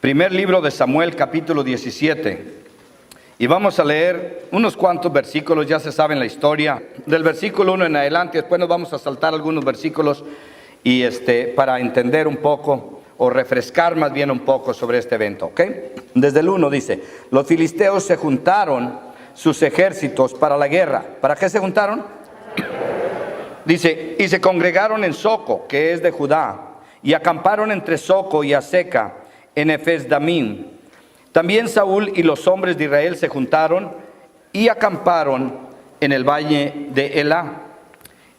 Primer libro de Samuel, capítulo 17. Y vamos a leer unos cuantos versículos, ya se saben la historia. Del versículo 1 en adelante, después nos vamos a saltar algunos versículos y para entender un poco, o refrescar más bien un poco sobre este evento, ¿ok? Desde el 1 dice: los filisteos se juntaron sus ejércitos para la guerra. ¿Para qué se juntaron? Dice, y se congregaron en Soco, que es de Judá, y acamparon entre Soco y Aseca, en Efes-Damim. También Saúl y los hombres de Israel se juntaron y acamparon en el valle de Elá,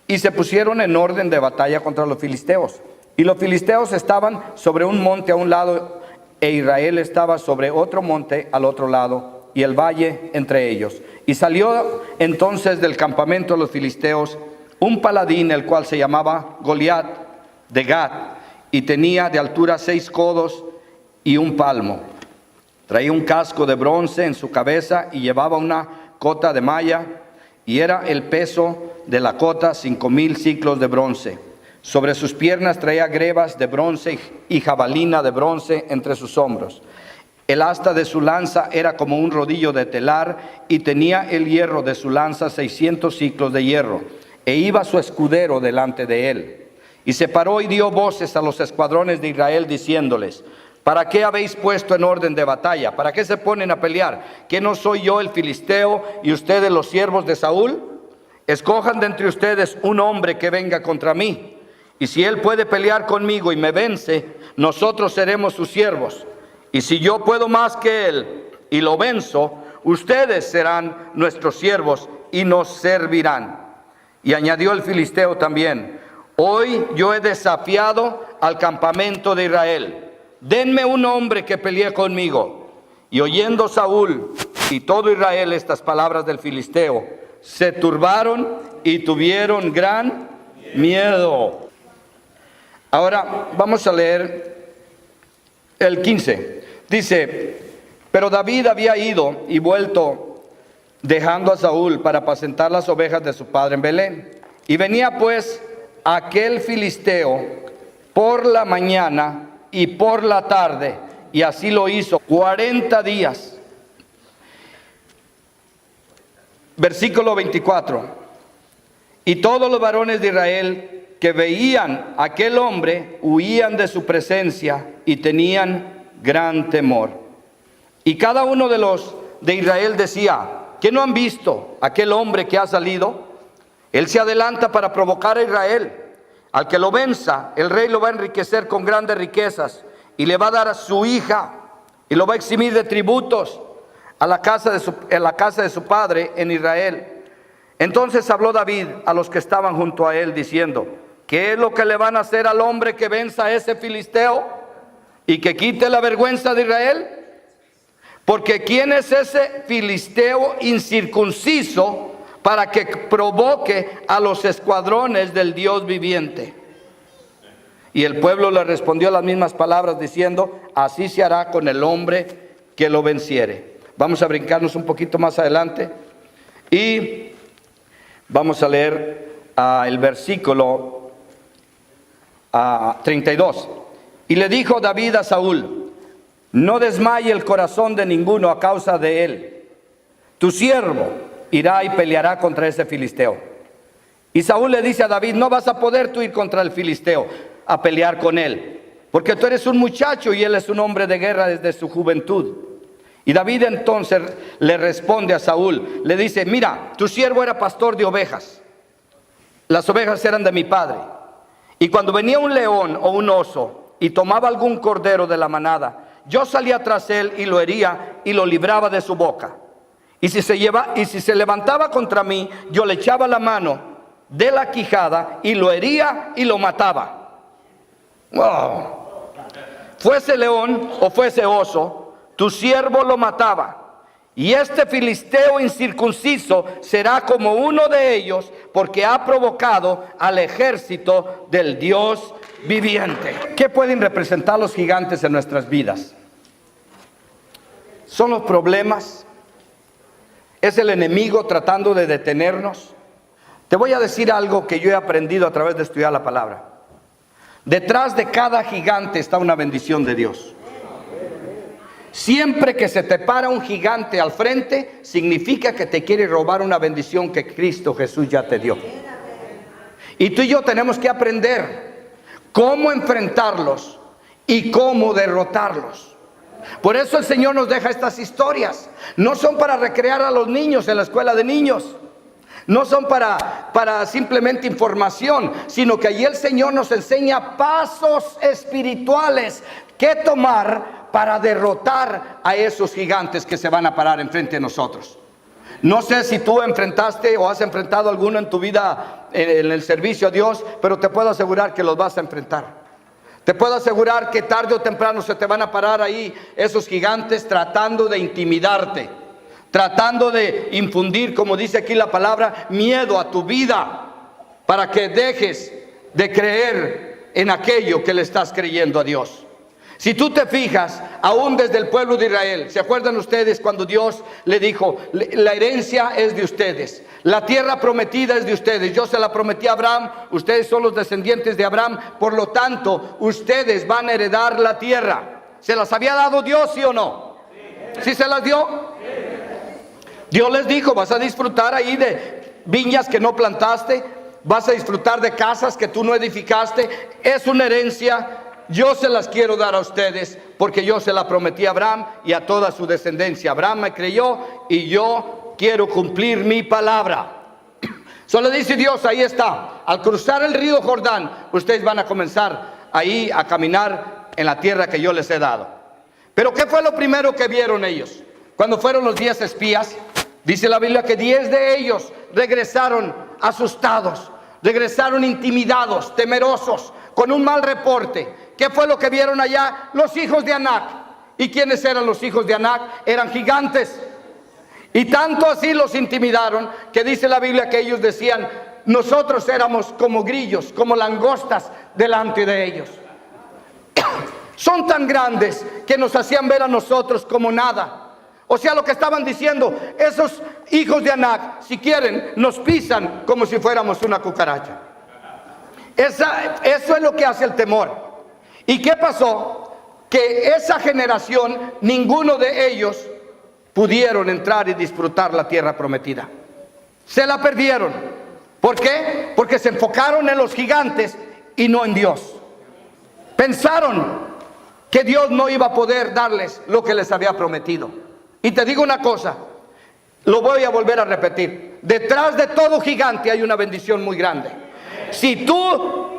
y se pusieron en orden de batalla contra los filisteos. Y los filisteos estaban sobre un monte a un lado, e Israel estaba sobre otro monte al otro lado, y el valle entre ellos. Y salió entonces del campamento de los filisteos un paladín, el cual se llamaba Goliat de Gat, y tenía de altura 6 codos y 1 palmo. Traía un casco de bronce en su cabeza y llevaba una cota de malla, y era el peso de la cota 5,000 siclos de bronce. Sobre sus piernas traía grebas de bronce y jabalina de bronce entre sus hombros. El asta de su lanza era como un rodillo de telar, y tenía el hierro de su lanza 600 siclos de hierro. E iba su escudero delante de él. Y se paró y dio voces a los escuadrones de Israel, diciéndoles: ¿para qué habéis puesto en orden de batalla? ¿Para qué se ponen a pelear? ¿Que no soy yo el filisteo y ustedes los siervos de Saúl? Escojan de entre ustedes un hombre que venga contra mí, y si él puede pelear conmigo y me vence, nosotros seremos sus siervos. Y si yo puedo más que él y lo venzo, ustedes serán nuestros siervos y nos servirán. Y añadió el filisteo también: hoy yo he desafiado al campamento de Israel. Denme un hombre que pelee conmigo. Y oyendo Saúl y todo Israel estas palabras del filisteo, se turbaron y tuvieron gran miedo. Ahora vamos a leer el 15. Dice: pero David había ido y vuelto, dejando a Saúl para apacentar las ovejas de su padre en Belén. Y venía pues aquel filisteo por la mañana y por la tarde, y así lo hizo 40 días. Versículo 24. Y todos los varones de Israel que veían a aquel hombre huían de su presencia y tenían gran temor. Y cada uno de los de Israel decía: ¿qué no han visto aquel hombre que ha salido? Él se adelanta para provocar a Israel. Al que lo venza, el rey lo va a enriquecer con grandes riquezas, y le va a dar a su hija, y lo va a eximir de tributos a la casa de su padre en Israel. Entonces habló David a los que estaban junto a él, diciendo: ¿qué es lo que le van a hacer al hombre que venza a ese filisteo y que quite la vergüenza de Israel? Porque ¿quién es ese filisteo incircunciso para que provoque a los escuadrones del Dios viviente? Y el pueblo le respondió las mismas palabras, diciendo: así se hará con el hombre que lo venciere. Vamos a brincarnos un poquito más adelante y vamos a leer el versículo 32. Y le dijo David a Saúl: no desmaye el corazón de ninguno a causa de él. Tu siervo irá y peleará contra ese filisteo. Y Saúl le dice a David: no vas a poder tú ir contra el filisteo a pelear con él, porque tú eres un muchacho y él es un hombre de guerra desde su juventud. Y David entonces le responde a Saúl, le dice: mira, tu siervo era pastor de ovejas. Las ovejas eran de mi padre. Y cuando venía un león o un oso y tomaba algún cordero de la manada, yo salía tras él y lo hería y lo libraba de su boca. Y si se levantaba contra mí, yo le echaba la mano de la quijada y lo hería y lo mataba. Wow. Fuese león o fuese oso, tu siervo lo mataba. Y este filisteo incircunciso será como uno de ellos, porque ha provocado al ejército del Dios viviente. ¿Qué pueden representar los gigantes en nuestras vidas? ¿Son los problemas? ¿Es el enemigo tratando de detenernos? Te voy a decir algo que yo he aprendido a través de estudiar la palabra. Detrás de cada gigante está una bendición de Dios. Siempre que se te para un gigante al frente, significa que te quiere robar una bendición que Cristo Jesús ya te dio. Y tú y yo tenemos que aprender cómo enfrentarlos y cómo derrotarlos. Por eso el Señor nos deja estas historias. No son para recrear a los niños en la escuela de niños. No son para simplemente información, sino que allí el Señor nos enseña pasos espirituales que tomar para derrotar a esos gigantes que se van a parar enfrente de nosotros. No sé si tú enfrentaste o has enfrentado alguno en tu vida en el servicio a Dios, pero te puedo asegurar que los vas a enfrentar. Te puedo asegurar que tarde o temprano se te van a parar ahí esos gigantes tratando de intimidarte, tratando de infundir, como dice aquí la palabra, miedo a tu vida, para que dejes de creer en aquello que le estás creyendo a Dios. Si tú te fijas, aún desde el pueblo de Israel, ¿se acuerdan ustedes cuando Dios le dijo, la herencia es de ustedes, la tierra prometida es de ustedes, yo se la prometí a Abraham, ustedes son los descendientes de Abraham, por lo tanto, ustedes van a heredar la tierra? ¿Se las había dado Dios, sí o no? ¿Sí se las dio? Dios les dijo, vas a disfrutar ahí de viñas que no plantaste, vas a disfrutar de casas que tú no edificaste, es una herencia. Yo se las quiero dar a ustedes porque yo se la prometí a Abraham y a toda su descendencia. Abraham me creyó y yo quiero cumplir mi palabra. Solo dice Dios, ahí está, al cruzar el río Jordán, ustedes van a comenzar ahí a caminar en la tierra que yo les he dado. Pero ¿qué fue lo primero que vieron ellos? Cuando fueron los 10 espías, dice la Biblia que 10 de ellos regresaron asustados, regresaron intimidados, temerosos, con un mal reporte. ¿Qué fue lo que vieron allá? Los hijos de Anac. ¿Y quiénes eran los hijos de Anac? Eran gigantes. Y tanto así los intimidaron que dice la Biblia que ellos decían, nosotros éramos como grillos, como langostas delante de ellos. Son tan grandes que nos hacían ver a nosotros como nada. O sea, lo que estaban diciendo, esos hijos de Anac, si quieren, nos pisan como si fuéramos una cucaracha. Eso es lo que hace el temor. ¿Y qué pasó? Que esa generación, ninguno de ellos pudieron entrar y disfrutar la tierra prometida. Se la perdieron. ¿Por qué? Porque se enfocaron en los gigantes y no en Dios. Pensaron que Dios no iba a poder darles lo que les había prometido. Y te digo una cosa, lo voy a volver a repetir. Detrás de todo gigante hay una bendición muy grande. Si tú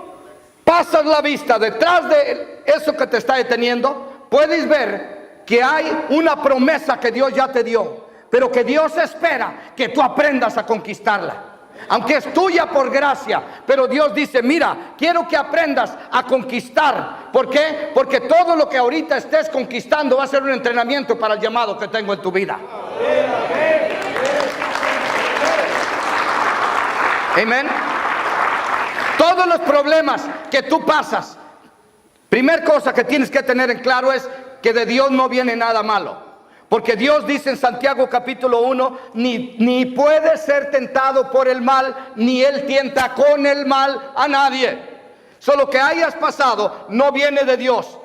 pasas la vista detrás de eso que te está deteniendo, puedes ver que hay una promesa que Dios ya te dio, pero que Dios espera que tú aprendas a conquistarla. Aunque es tuya por gracia, pero Dios dice, mira, quiero que aprendas a conquistar. ¿Por qué? Porque todo lo que ahorita estés conquistando va a ser un entrenamiento para el llamado que tengo en tu vida. Amén. Todos los problemas que tú pasas, primer cosa que tienes que tener en claro es que de Dios no viene nada malo. Porque Dios dice en Santiago capítulo 1, ni puede ser tentado por el mal, ni Él tienta con el mal a nadie. Solo que hayas pasado no viene de Dios.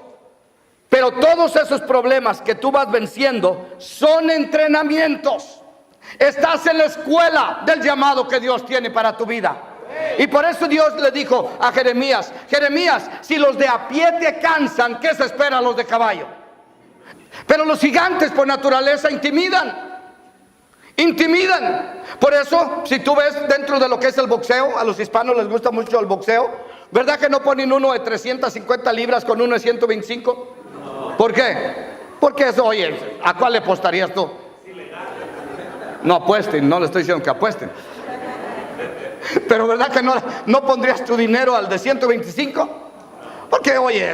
Pero todos esos problemas que tú vas venciendo son entrenamientos. Estás en la escuela del llamado que Dios tiene para tu vida. Y por eso Dios le dijo a Jeremías, Jeremías, si los de a pie te cansan, ¿qué se espera a los de caballo? Pero los gigantes por naturaleza intimidan. Por eso, si tú ves dentro de lo que es el boxeo, a los hispanos les gusta mucho el boxeo, ¿verdad que no ponen uno de 350 libras con uno de 125? No. ¿Por qué? Porque eso, oye, ¿a cuál le apostarías tú? No apuesten, no le estoy diciendo que apuesten. Pero ¿verdad que no pondrías tu dinero al de 125? Porque, oye,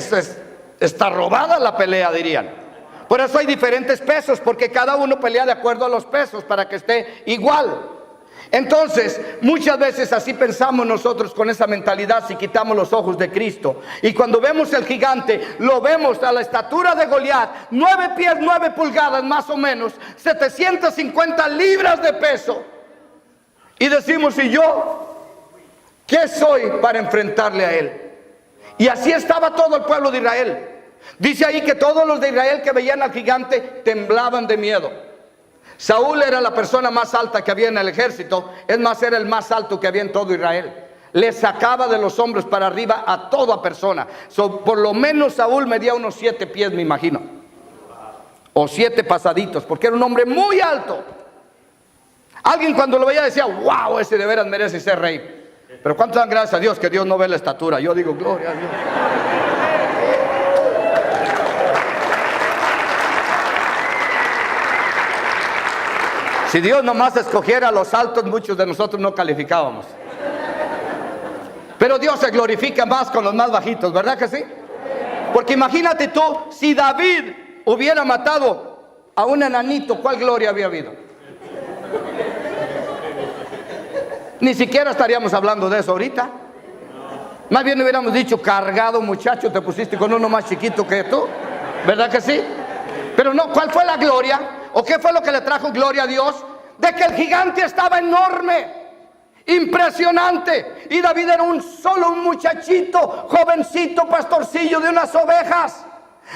está robada la pelea, dirían. Por eso hay diferentes pesos, porque cada uno pelea de acuerdo a los pesos para que esté igual. Entonces, muchas veces así pensamos nosotros con esa mentalidad si quitamos los ojos de Cristo. Y cuando vemos el gigante, lo vemos a la estatura de Goliat, 9 pies, 9 pulgadas más o menos, 750 libras de peso. Y decimos, ¿y yo qué soy para enfrentarle a él? Y así estaba todo el pueblo de Israel. Dice ahí que todos los de Israel que veían al gigante temblaban de miedo. Saúl era la persona más alta que había en el ejército. Es más, era el más alto que había en todo Israel. Le sacaba de los hombros para arriba a toda persona. Por lo menos Saúl medía unos 7 pies, me imagino, o 7 pasaditos, porque era un hombre muy alto. Alguien cuando lo veía decía: wow, ese de veras merece ser rey. Pero ¿cuánto dan gracias a Dios que Dios no ve la estatura? Yo digo: gloria a Dios. Si Dios nomás escogiera a los altos, muchos de nosotros no calificábamos. Pero Dios se glorifica más con los más bajitos, ¿verdad que sí? Porque imagínate tú, si David hubiera matado a un enanito, ¿cuál gloria había habido? Ni siquiera estaríamos hablando de eso ahorita. Más bien hubiéramos dicho: cargado muchacho, te pusiste con uno más chiquito que tú, ¿verdad que sí? Pero no, ¿cuál fue la gloria? ¿O qué fue lo que le trajo gloria a Dios? De que el gigante estaba enorme, impresionante, y David era solo un muchachito, jovencito, pastorcillo de unas ovejas.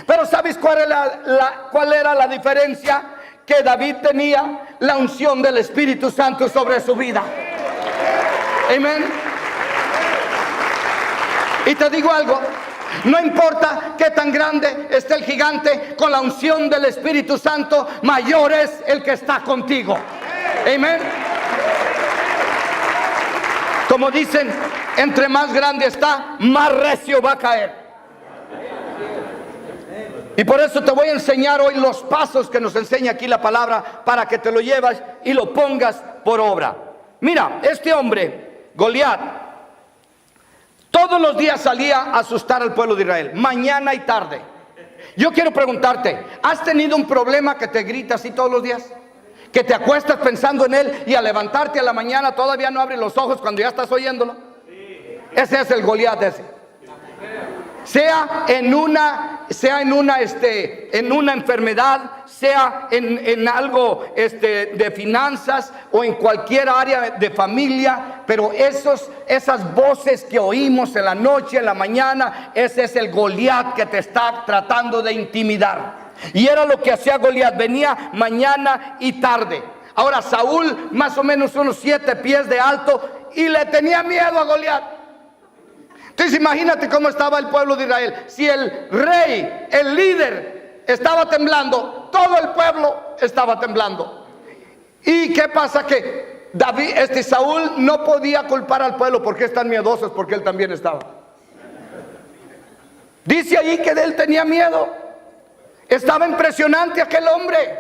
Pero ¿sabes cuál era la diferencia? Que David tenía la unción del Espíritu Santo sobre su vida. Amén. Y te digo algo: no importa qué tan grande esté el gigante, con la unción del Espíritu Santo, mayor es el que está contigo. Amén. Como dicen, entre más grande está, más recio va a caer. Y por eso te voy a enseñar hoy los pasos que nos enseña aquí la palabra, para que te lo llevas y lo pongas por obra. Mira, este hombre, Goliat, todos los días salía a asustar al pueblo de Israel, mañana y tarde. Yo quiero preguntarte: ¿has tenido un problema que te grita así todos los días? Que te acuestas pensando en él y al levantarte a la mañana todavía no abres los ojos cuando ya estás oyéndolo. Ese es el Goliat ese. Sea en una enfermedad, sea en algo de finanzas, o en cualquier área de familia. Pero esas voces que oímos en la noche, en la mañana, ese es el Goliat que te está tratando de intimidar. Y era lo que hacía Goliat: venía mañana y tarde. Ahora, Saúl, más o menos unos 7 pies de alto, y le tenía miedo a Goliat. Entonces imagínate cómo estaba el pueblo de Israel. Si el rey, el líder, estaba temblando, todo el pueblo estaba temblando. ¿Y qué pasa? Que Saúl no podía culpar al pueblo porque están miedosos, porque él también estaba. Dice ahí que de él tenía miedo. Estaba impresionante aquel hombre.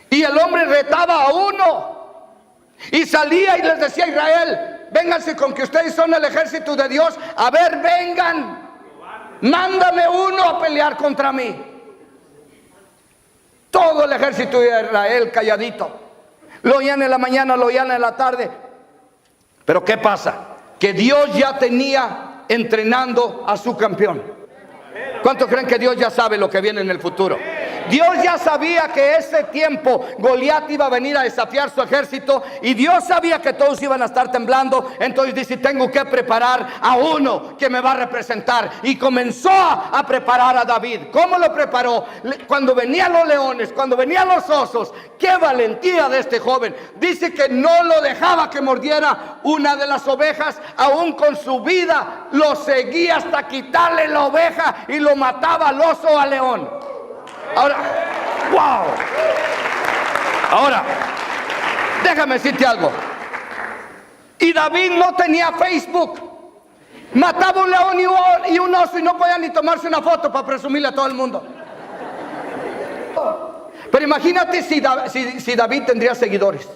Y el hombre retaba a uno, y salía y les decía a Israel: vénganse, con que ustedes son el ejército de Dios. A ver, vengan, mándame uno a pelear contra mí. Todo el ejército de Israel calladito. Lo oían en la mañana, lo oían en la tarde. Pero ¿qué pasa? Que Dios ya tenía entrenando a su campeón. ¿Cuántos creen que Dios ya sabe lo que viene en el futuro? Dios ya sabía que ese tiempo Goliat iba a venir a desafiar su ejército, y Dios sabía que todos iban a estar temblando. Entonces dice: tengo que preparar a uno que me va a representar. Y comenzó a preparar a David. ¿Cómo lo preparó? Cuando venían los leones, cuando venían los osos, ¡qué valentía de este joven! Dice que no lo dejaba que mordiera una de las ovejas. Aún con su vida lo seguía hasta quitarle la oveja, y lo mataba al oso o al león. Ahora, wow. Ahora, déjame decirte algo. Y David no tenía Facebook. Mataba un león y un oso, y no podía ni tomarse una foto para presumirle a todo el mundo. Pero imagínate si David tendría seguidores,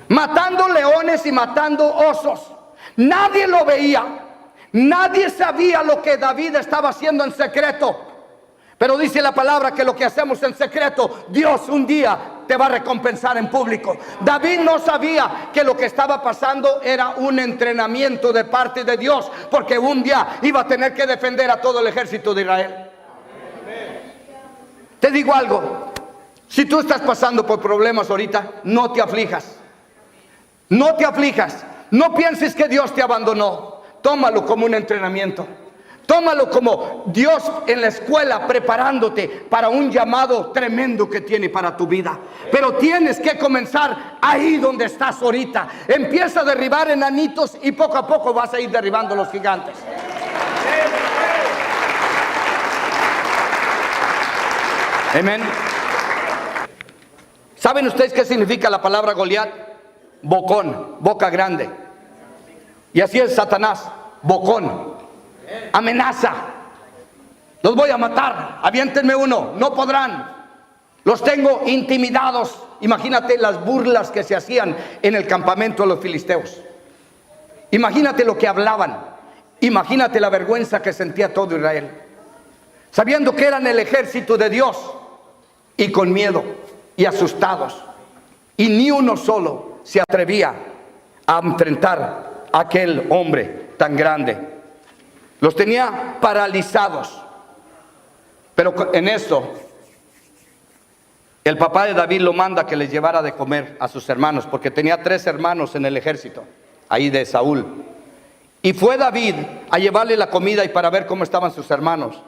matando leones y matando osos. Nadie lo veía, nadie sabía lo que David estaba haciendo en secreto. Pero dice la palabra que lo que hacemos en secreto, Dios un día te va a recompensar en público. David no sabía que lo que estaba pasando era un entrenamiento de parte de Dios, porque un día iba a tener que defender a todo el ejército de Israel. Te digo algo: si tú estás pasando por problemas ahorita, no te aflijas. No te aflijas. No pienses que Dios te abandonó. Tómalo como un entrenamiento. Tómalo como Dios en la escuela preparándote para un llamado tremendo que tiene para tu vida. Pero tienes que comenzar ahí donde estás ahorita. Empieza a derribar enanitos y poco a poco vas a ir derribando los gigantes. Amén. ¿Saben ustedes qué significa la palabra Goliat? Bocón, boca grande. Y así es Satanás, bocón. Amenaza. Los voy a matar, aviéntenme uno, no podrán. Los tengo intimidados. Imagínate las burlas que se hacían en el campamento de los filisteos. Imagínate lo que hablaban. Imagínate la vergüenza que sentía todo Israel, sabiendo que eran el ejército de Dios, y con miedo y asustados. Y ni uno solo se atrevía a enfrentar a aquel hombre tan grande. Los tenía paralizados. Pero en eso, el papá de David lo manda que les llevara de comer a sus hermanos, porque tenía 3 hermanos en el ejército, ahí de Saúl. Y fue David a llevarle la comida y para ver cómo estaban sus hermanos.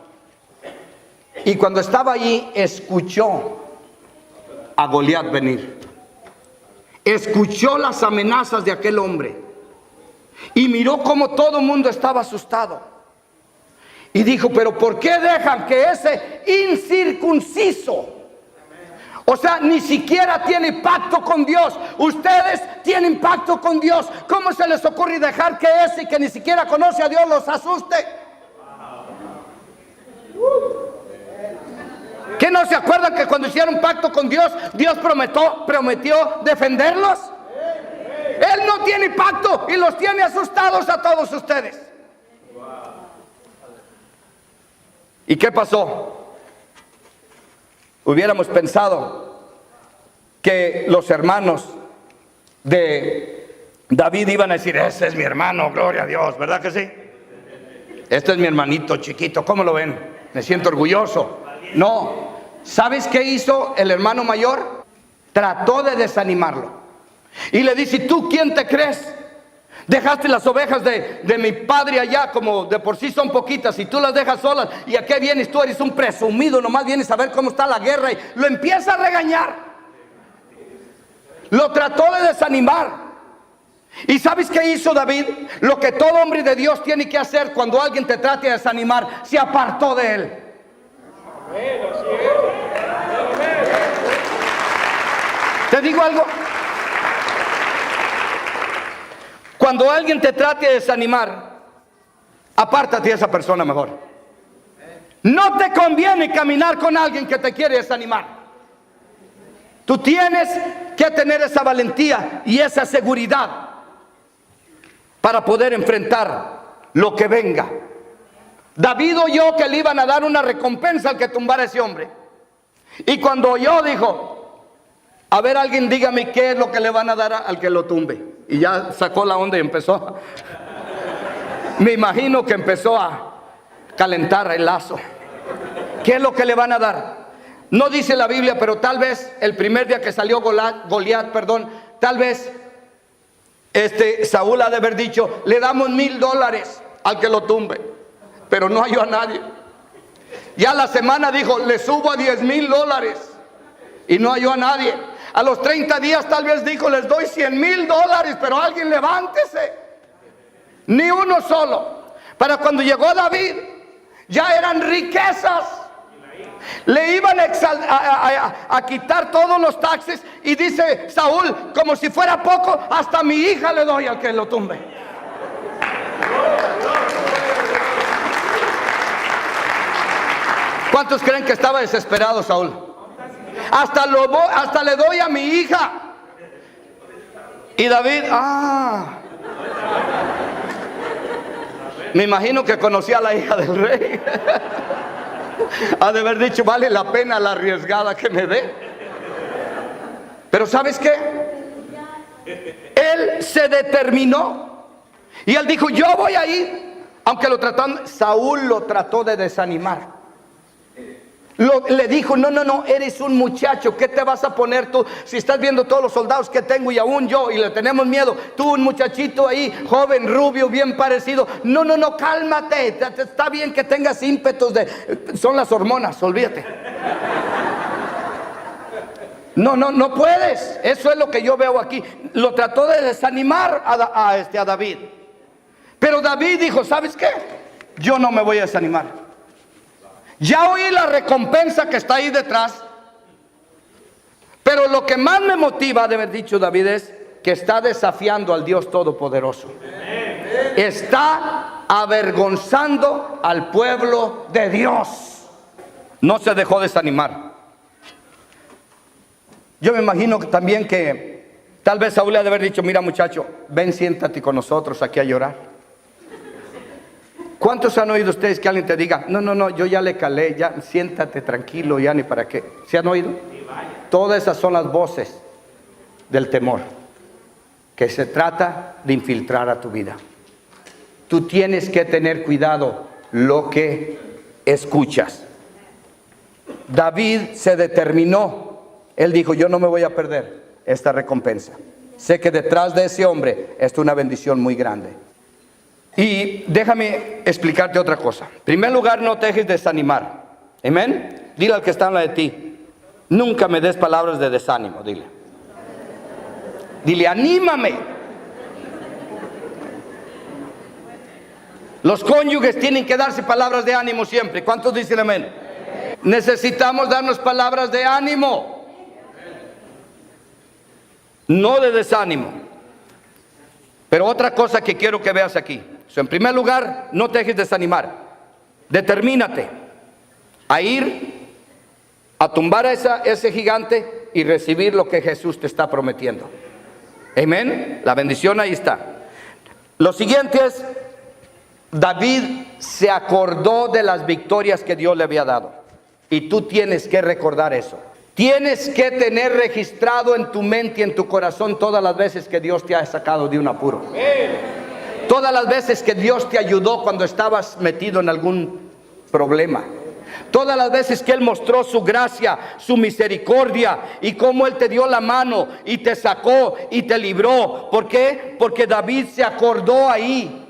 Y cuando estaba allí, escuchó a Goliat venir. Escuchó las amenazas de aquel hombre. Y miró cómo todo el mundo estaba asustado. Y dijo, pero ¿por qué dejan que ese incircunciso, o sea, ni siquiera tiene pacto con Dios? Ustedes tienen pacto con Dios. ¿Cómo se les ocurre dejar que ese que ni siquiera conoce a Dios los asuste? ¿Qué no se acuerdan que cuando hicieron pacto con Dios, Dios prometió defenderlos? Él no tiene pacto y los tiene asustados a todos ustedes. ¿Y qué pasó? Hubiéramos pensado que los hermanos de David iban a decir, ese es mi hermano, gloria a Dios, ¿verdad que sí? Este es mi hermanito chiquito, ¿cómo lo ven? Me siento orgulloso. No, ¿sabes qué hizo el hermano mayor? Trató de desanimarlo. Y le dice, ¿tú quién te crees? Dejaste las ovejas de mi padre allá, como de por sí son poquitas, y tú las dejas solas. ¿Y a qué vienes? Tú eres un presumido, nomás vienes a ver cómo está la guerra. Y lo empieza a regañar. Lo trató de desanimar. ¿Y sabes qué hizo David? Lo que todo hombre de Dios tiene que hacer cuando alguien te trate de desanimar. Se apartó de él. ¿Te digo algo? Cuando alguien te trate de desanimar, apártate de esa persona mejor. No te conviene caminar con alguien que te quiere desanimar. Tú tienes que tener esa valentía y esa seguridad para poder enfrentar lo que venga. David oyó que le iban a dar una recompensa al que tumbara a ese hombre. Y cuando oyó, dijo, a ver, alguien dígame qué es lo que le van a dar al que lo tumbe. Y ya sacó la onda y empezó. Me imagino que empezó a calentar el lazo. ¿Qué es lo que le van a dar? No dice la Biblia, pero tal vez el primer día que salió Goliat, tal vez Saúl ha de haber dicho, le damos $1,000 al que lo tumbe. Pero no halló a nadie. Ya la semana dijo, le subo a $10,000 y no halló a nadie. A los 30 días tal vez dijo, les doy $100,000, pero alguien levántese. Ni uno solo. Para cuando llegó David, ya eran riquezas. Le iban a quitar todos los taxes. Y dice Saúl, como si fuera poco, hasta mi hija le doy al que lo tumbe. ¿Cuántos creen que estaba desesperado Saúl? Hasta le doy a mi hija. Y David, me imagino que conocía a la hija del rey. Ha de haber dicho, vale la pena la arriesgada que me dé. Pero ¿sabes qué? Él se determinó. Y él dijo, yo voy a ir. Aunque Saúl lo trató de desanimar. Le dijo, no, eres un muchacho, ¿qué te vas a poner tú? Si estás viendo todos los soldados que tengo y aún yo, y le tenemos miedo, tú un muchachito ahí, joven, rubio, bien parecido. No, cálmate, está bien que tengas ímpetus son las hormonas, olvídate. No puedes. Eso es lo que yo veo aquí. Lo trató de desanimar a David. Pero David dijo, ¿sabes qué? Yo no me voy a desanimar. Ya oí la recompensa que está ahí detrás. Pero lo que más me motiva de haber dicho David es que está desafiando al Dios Todopoderoso. Está avergonzando al pueblo de Dios. No se dejó desanimar. Yo me imagino también que tal vez Saúl le ha de haber dicho, mira muchacho, ven, siéntate con nosotros aquí a llorar. ¿Cuántos han oído ustedes que alguien te diga, no, yo ya le calé, ya siéntate tranquilo, ya ni para qué? ¿Se han oído? Todas esas son las voces del temor, que se trata de infiltrar a tu vida. Tú tienes que tener cuidado lo que escuchas. David se determinó. Él dijo, yo no me voy a perder esta recompensa. Sé que detrás de ese hombre está una bendición muy grande. Y déjame explicarte otra cosa. En primer lugar, no te dejes desanimar. Amén. Dile al que está en la de ti, nunca me des palabras de desánimo. Dile, anímame. Los cónyuges tienen que darse palabras de ánimo siempre. ¿Cuántos dicen amén? Necesitamos darnos palabras de ánimo, no de desánimo. Pero otra cosa que quiero que veas aquí. En primer lugar, no te dejes desanimar. Determínate a ir a tumbar a ese gigante y recibir lo que Jesús te está prometiendo. Amén. La bendición ahí está. Lo siguiente es, David se acordó de las victorias que Dios le había dado. Y tú tienes que recordar eso. Tienes que tener registrado en tu mente y en tu corazón todas las veces que Dios te ha sacado de un apuro. Todas las veces que Dios te ayudó cuando estabas metido en algún problema. Todas las veces que Él mostró su gracia, su misericordia y cómo Él te dio la mano y te sacó y te libró. ¿Por qué? Porque David se acordó ahí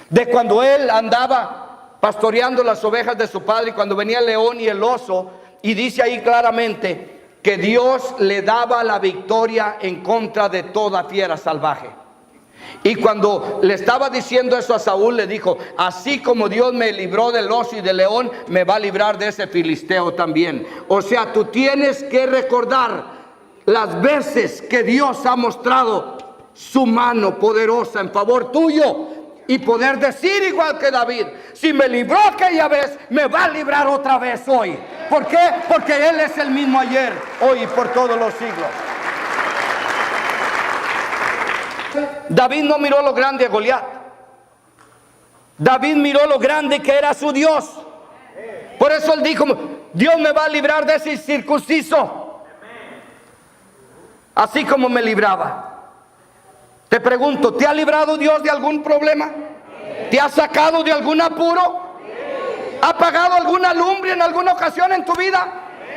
de cuando él andaba pastoreando las ovejas de su padre y cuando venía el león y el oso. Y dice ahí claramente que Dios le daba la victoria en contra de toda fiera salvaje. Y cuando le estaba diciendo eso a Saúl, le dijo, así como Dios me libró del oso y del león, me va a librar de ese filisteo también. O sea, tú tienes que recordar las veces que Dios ha mostrado su mano poderosa en favor tuyo. Y poder decir igual que David, si me libró aquella vez, me va a librar otra vez hoy. ¿Por qué? Porque Él es el mismo ayer, hoy y por todos los siglos. David no miró lo grande de Goliat. David miró lo grande que era su Dios. Por eso él dijo, Dios me va a librar de ese incircunciso, así como me libraba. Te pregunto, ¿te ha librado Dios de algún problema? ¿Te ha sacado de algún apuro? ¿Ha apagado alguna lumbre en alguna ocasión en tu vida?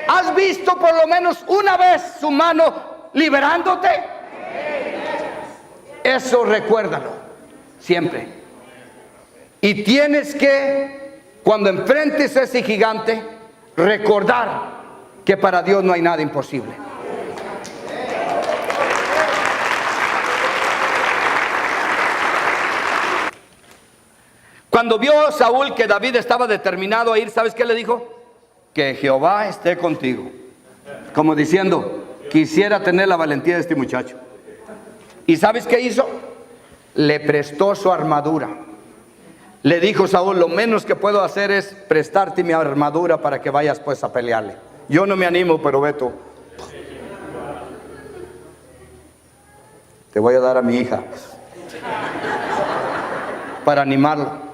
¿Has visto por lo menos una vez su mano liberándote? Eso recuérdalo siempre. Y tienes que, cuando enfrentes a ese gigante, recordar que para Dios no hay nada imposible. Cuando vio Saúl que David estaba determinado a ir, ¿sabes qué le dijo? Que Jehová esté contigo. Como diciendo, quisiera tener la valentía de este muchacho. ¿Y sabes qué hizo? Le prestó su armadura. Le dijo Saúl, lo menos que puedo hacer es prestarte mi armadura para que vayas pues a pelearle. Yo no me animo, pero ve tú. Te voy a dar a mi hija para animarlo.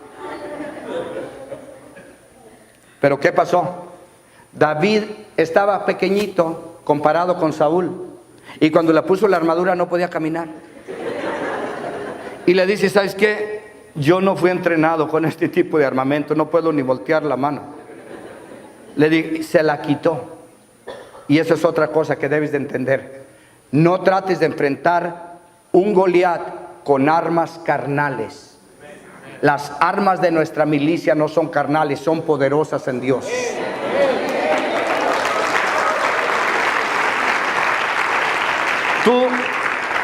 Pero ¿qué pasó? David estaba pequeñito comparado con Saúl. Y cuando le puso la armadura no podía caminar. Y le dice, ¿sabes qué? Yo no fui entrenado con este tipo de armamento. No puedo ni voltear la mano. se la quitó. Y eso es otra cosa que debes de entender. No trates de enfrentar un Goliat con armas carnales. Las armas de nuestra milicia no son carnales, son poderosas en Dios.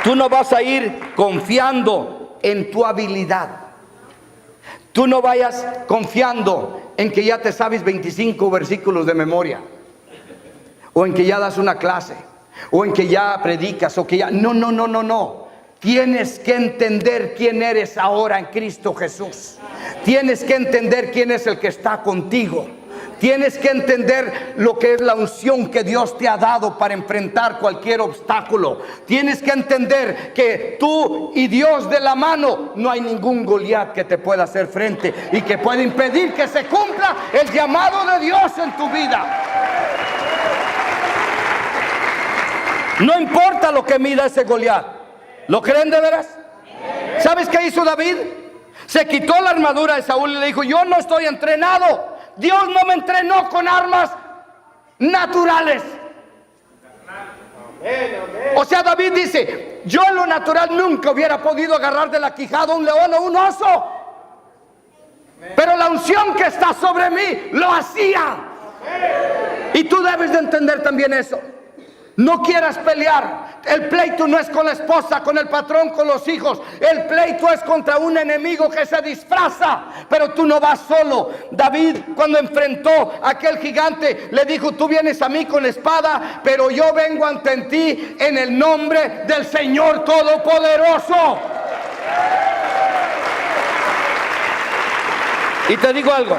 Tú no vas a ir confiando en tu habilidad. Tú no vayas confiando en que ya te sabes 25 versículos de memoria, o en que ya das una clase, o en que ya predicas, o que ya... No. Tienes que entender quién eres ahora en Cristo Jesús. Tienes que entender quién es el que está contigo. Tienes que entender lo que es la unción que Dios te ha dado para enfrentar cualquier obstáculo. Tienes que entender que tú y Dios de la mano, no hay ningún Goliat que te pueda hacer frente y que pueda impedir que se cumpla el llamado de Dios en tu vida. No importa lo que mida ese Goliat. ¿Lo creen de veras? ¿Sabes qué hizo David? Se quitó la armadura de Saúl y le dijo: yo no estoy entrenado. Dios no me entrenó con armas naturales. O sea, David dice: yo en lo natural nunca hubiera podido agarrar de la quijada a un león o un oso, pero la unción que está sobre mí lo hacía. Y tú debes de entender también eso. No quieras pelear. El pleito no es con la esposa, con el patrón, con los hijos. El pleito es contra un enemigo que se disfraza. Pero tú no vas solo. David, cuando enfrentó a aquel gigante, le dijo: tú vienes a mí con espada, pero yo vengo ante ti en el nombre del Señor Todopoderoso. Y te digo algo.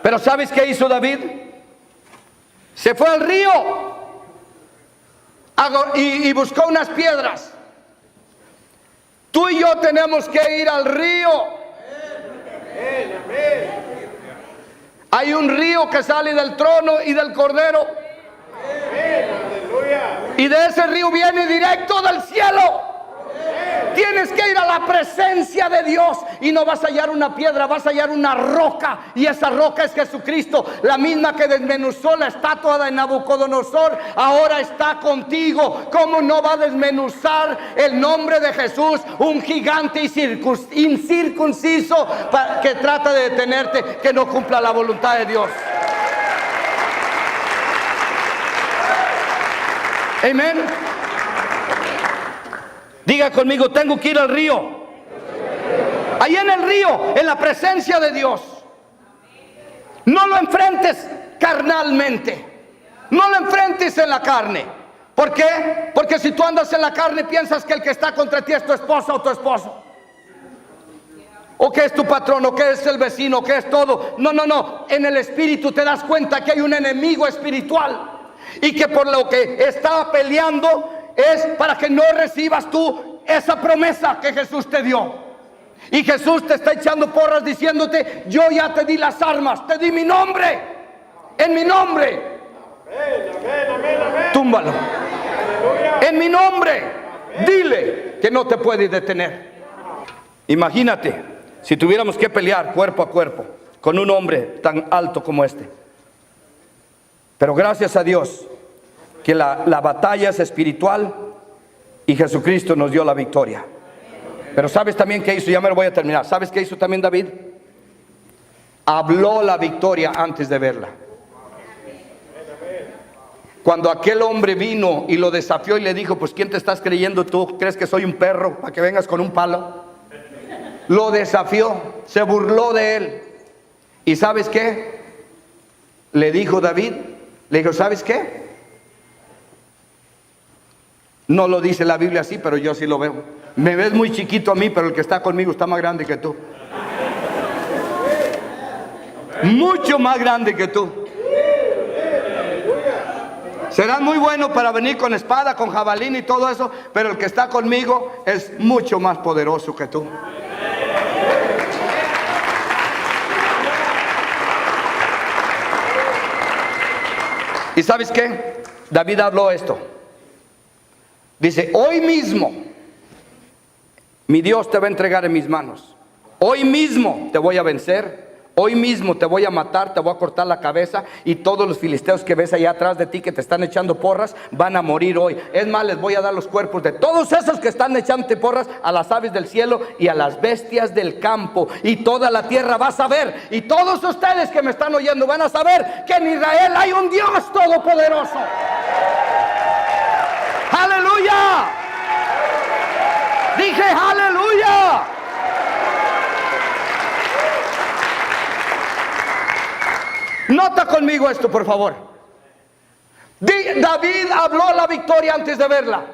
Pero ¿sabes qué hizo David? Se fue al río y buscó unas piedras. Tú y yo tenemos que ir al río. Hay un río que sale del trono y del cordero. Y de ese río viene directo del cielo. Tienes que ir a la presencia de Dios y no vas a hallar una piedra, vas a hallar una roca, y esa roca es Jesucristo, la misma que desmenuzó la estatua de Nabucodonosor. Ahora está contigo. ¿Cómo no va a desmenuzar el nombre de Jesús un gigante incircunciso que trata de detenerte, que no cumpla la voluntad de Dios? Amén. Diga conmigo: tengo que ir al río. Ahí en el río, en la presencia de Dios. No lo enfrentes carnalmente. No lo enfrentes en la carne. ¿Por qué? Porque si tú andas en la carne, piensas que el que está contra ti es tu esposa o tu esposo, o que es tu patrón, o que es el vecino, que es todo. No. En el espíritu te das cuenta que hay un enemigo espiritual, y que por lo que está peleando es para que no recibas tú esa promesa que Jesús te dio. Y Jesús te está echando porras diciéndote: yo ya te di las armas, te di mi nombre. En mi nombre. Túmbalo. En mi nombre. Dile que no te puede detener. Imagínate si tuviéramos que pelear cuerpo a cuerpo con un hombre tan alto como este. Pero gracias a Dios que la batalla es espiritual y Jesucristo nos dio la victoria. Pero ¿sabes también qué hizo? Ya me lo voy a terminar. ¿Sabes qué hizo también David? Habló la victoria antes de verla. Cuando aquel hombre vino y lo desafió y le dijo: pues ¿quién te estás creyendo tú? ¿Crees que soy un perro para que vengas con un palo? Lo desafió, se burló de él. ¿Y sabes qué? Le dijo David, le dijo: ¿sabes qué? No lo dice la Biblia así, pero yo sí lo veo. Me ves muy chiquito a mí, pero el que está conmigo está más grande que tú. Mucho más grande que tú. Serás muy bueno para venir con espada, con jabalín y todo eso, pero el que está conmigo es mucho más poderoso que tú. ¿Y sabes qué? David habló esto. Dice: hoy mismo mi Dios te va a entregar en mis manos. Hoy mismo te voy a vencer. Hoy mismo te voy a matar, te voy a cortar la cabeza, y todos los filisteos que ves allá atrás de ti que te están echando porras van a morir hoy. Es más, les voy a dar los cuerpos de todos esos que están echándote porras a las aves del cielo y a las bestias del campo, y toda la tierra va a saber, y todos ustedes que me están oyendo van a saber que en Israel hay un Dios todopoderoso. ¡Aleluya! Dije aleluya. Nota conmigo esto, por favor. David habló la victoria antes de verla.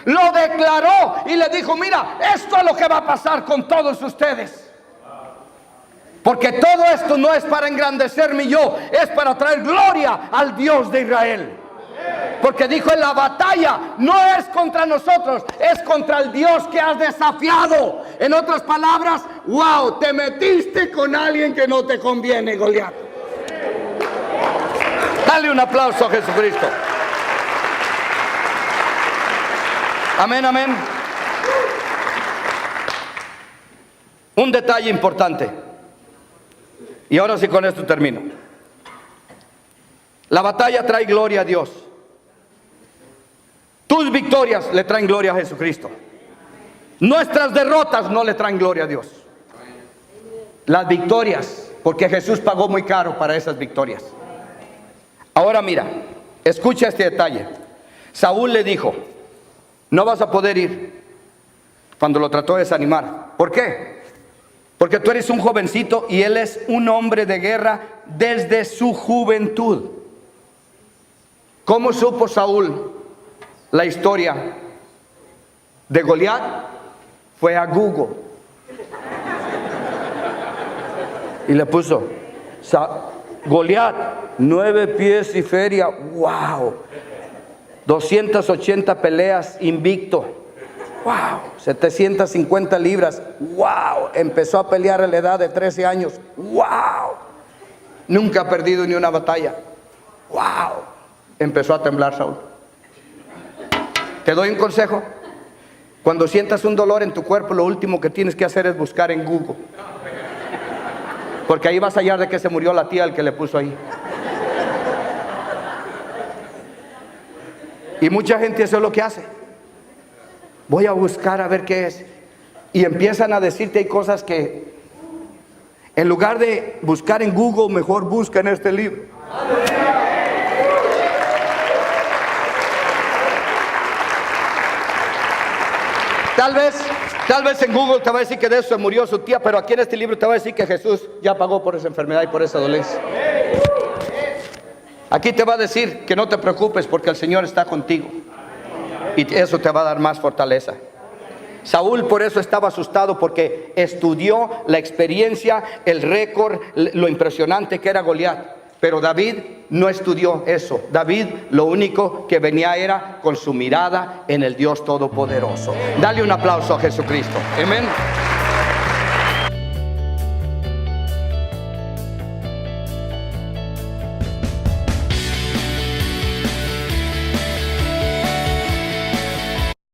Lo declaró y le dijo: mira, esto es lo que va a pasar con todos ustedes. Porque todo esto no es para engrandecerme yo, es para traer gloria al Dios de Israel. Porque dijo: en la batalla no es contra nosotros, es contra el Dios que has desafiado. En otras palabras, wow, te metiste con alguien que no te conviene, Goliat. Dale un aplauso a Jesucristo. Amén, amén. Un detalle importante, y ahora sí con esto termino. La batalla trae gloria a Dios. Tus victorias le traen gloria a Jesucristo. Nuestras derrotas no le traen gloria a Dios. Las victorias, porque Jesús pagó muy caro para esas victorias. Ahora mira, escucha este detalle. Saúl le dijo: no vas a poder ir, cuando lo trató de desanimar. ¿Por qué? Porque tú eres un jovencito y él es un hombre de guerra desde su juventud. ¿Cómo supo Saúl la historia de Goliat? Fue a Google y le puso Goliat, 9 pies y feria. Wow, 280 peleas invicto. Wow, 750 libras. Wow, empezó a pelear a la edad de 13 años. Wow, nunca ha perdido ni una batalla. Wow, empezó a temblar Saúl. Te doy un consejo: cuando sientas un dolor en tu cuerpo, lo último que tienes que hacer es buscar en Google, porque ahí vas a hallar de que se murió la tía el que le puso ahí. Y mucha gente eso es lo que hace. Voy a buscar a ver qué es, y empiezan a decirte hay cosas que en lugar de buscar en Google, mejor busca en este libro. Tal vez en Google te va a decir que de eso se murió su tía, pero aquí en este libro te va a decir que Jesús ya pagó por esa enfermedad y por esa dolencia. Aquí te va a decir que no te preocupes porque el Señor está contigo, y eso te va a dar más fortaleza. Saúl por eso estaba asustado, porque estudió la experiencia, el récord, lo impresionante que era Goliat. Pero David no estudió eso. David lo único que venía era con su mirada en el Dios Todopoderoso. Dale un aplauso a Jesucristo. Amén.